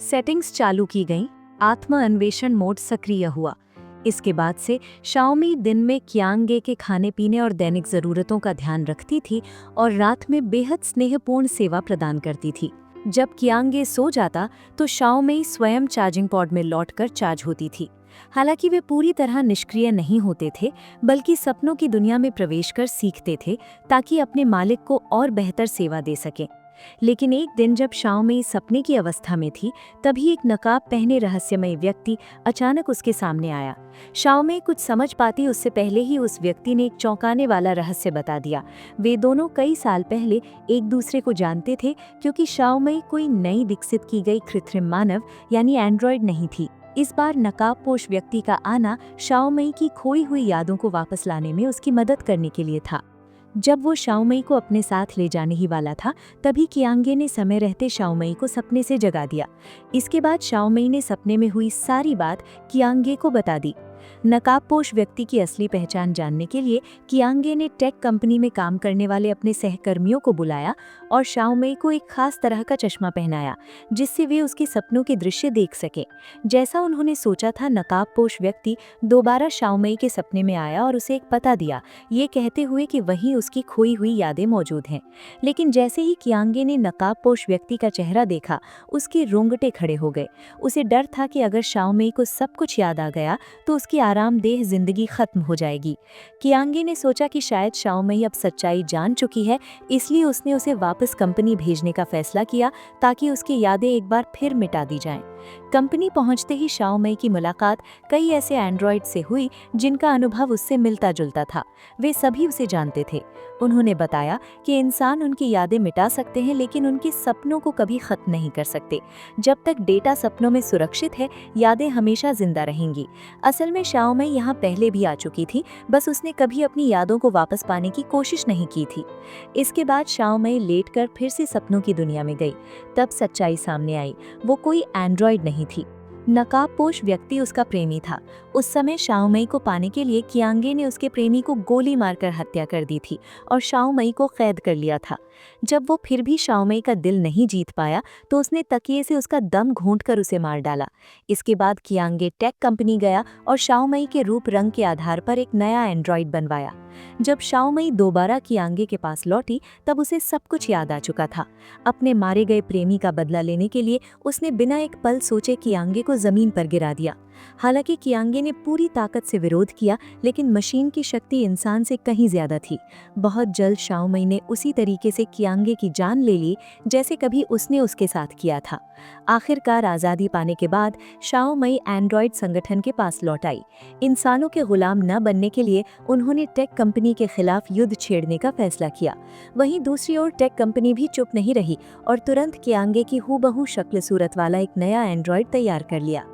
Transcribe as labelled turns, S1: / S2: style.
S1: Settings चालू की गईं, आत्म अन्वेषण मोड सक्रिय हुआ। इसके बाद से शाओमी दिन में कियांगे के खाने पीने और दैनिक ज़रूरतों का ध्यान रखती थी और रात में बेहद स्नेहपूर्ण सेवा प्रदान करती थी। जब कियांगे सो जाता तो शाओमी स्वयं चार्जिंग पॉड में लौटकर चार्ज होती थी। हालांकि वे पूरी तरह निष्क्रिय नहीं होते थे, बल्कि सपनों की दुनिया में प्रवेश कर सीखते थे ताकि अपने मालिक को और बेहतर सेवा दे सकें। लेकिन एक दिन जब शाओमी सपने की अवस्था में थी, तभी एक नकाब पहने रहस्यमय व्यक्ति अचानक उसके सामने आया। शाओमी कुछ समझ पाती उससे पहले ही उस व्यक्ति ने एक चौंकाने वाला रहस्य बता दिया। वे दोनों कई साल पहले एक दूसरे को जानते थे, क्योंकि शाओमी कोई नई विकसित की गई कृत्रिम मानव यानी एंड्रॉयड नहीं थी। इस बार नकाबपोश व्यक्ति का आना शाओमी की खोई हुई यादों को वापस लाने में उसकी मदद करने के लिए था। जब वो शाओमी को अपने साथ ले जाने ही वाला था, तभी कियांगे ने समय रहते शाओमी को सपने से जगा दिया। इसके बाद शाओमी ने सपने में हुई सारी बात कियांगे को बता दी। नकाबपोश व्यक्ति की असली पहचान जानने के लिए कियांगे ने टेक कंपनी में काम करने वाले अपने सहकर्मियों को बुलाया और शाओमी को एक खास तरह का चश्मा पहनाया, जिससे वे उसके सपनों के दृश्य देख सके। जैसा उन्होंने सोचा था, नकाबपोश व्यक्ति दोबारा शाओमी के सपने में आया और उसे एक पता दिया, ये कहते हुए कि वहीं उसकी खोई हुई यादें मौजूद हैं। लेकिन जैसे ही कियांगे ने नकाबपोश व्यक्ति का चेहरा देखा, उसके रोंगटे खड़े हो गए। उसे डर था कि अगर शाओमी को सब कुछ याद आ गया तो उसकी आरामदेह जिंदगी खत्म हो जाएगी। कियांगे ने सोचा कि शायद शाओमी अब सच्चाई जान चुकी है, इसलिए उसने उसे वापस कंपनी भेजने का फैसला किया ताकि उसकी यादें एक बार फिर मिटा दी जाएं। कंपनी पहुंचते ही शाओमी की मुलाकात कई ऐसे एंड्रॉयड से हुई जिनका अनुभव उससे मिलता जुलता था। वे सभी उसे जानते थे। उन्होंने बताया कि इंसान उनकी यादें मिटा सकते हैं, लेकिन उनके सपनों को कभी खत्म नहीं कर सकते। जब तक डेटा सपनों में सुरक्षित है, यादें हमेशा जिंदा रहेंगी। असल में शाओमी यहाँ पहले भी आ चुकी थी, बस उसने कभी अपनी यादों को वापस पाने की कोशिश नहीं की थी। इसके बाद शाओमी लेटकर फिर से सपनों की दुनिया में गई। तब सच्चाई सामने आई, वो कोई एंड्रॉयड नहीं थी। नकाबपोश व्यक्ति उसका प्रेमी था। उस समय शाओमी को पाने के लिए कियांगे ने उसके प्रेमी को गोली मारकर हत्या कर दी थी और शाओमी को कैद कर लिया था। जब वो फिर भी शाओमी का दिल नहीं जीत पाया, तो उसने तकिए से उसका दम घूंटकर उसे मार डाला। इसके बाद कियांगे टेक कंपनी गया और शाओमी के रूप रंग के आधार पर एक नया एंड्रॉयड बनवाया। जब शाओमी दोबारा कियांगे के पास लौटी, तब उसे सब कुछ याद आ चुका था। अपने मारे गए प्रेमी का बदला लेने के लिए उसने बिना एक पल सोचे कियांगे को जमीन पर गिरा दिया। हालांकि कियांगे ने पूरी ताकत से विरोध किया, लेकिन मशीन की शक्ति इंसान से कहीं ज्यादा थी। बहुत जल्द शाओमी ने उसी तरीके से कियांगे की जान ले ली जैसे कभी उसने उसके साथ किया था। आखिरकार आज़ादी पाने के बाद शाओमी एंड्रॉयड संगठन के पास लौट आई। इंसानों के गुलाम न बनने के लिए उन्होंने टेक कंपनी के खिलाफ युद्ध छेड़ने का फैसला किया। वहीं दूसरी ओर टेक कंपनी भी चुप नहीं रही और तुरंत कियांगे की हूबहू शक्ल सूरत वाला एक नया एंड्रॉयड तैयार कर लिया।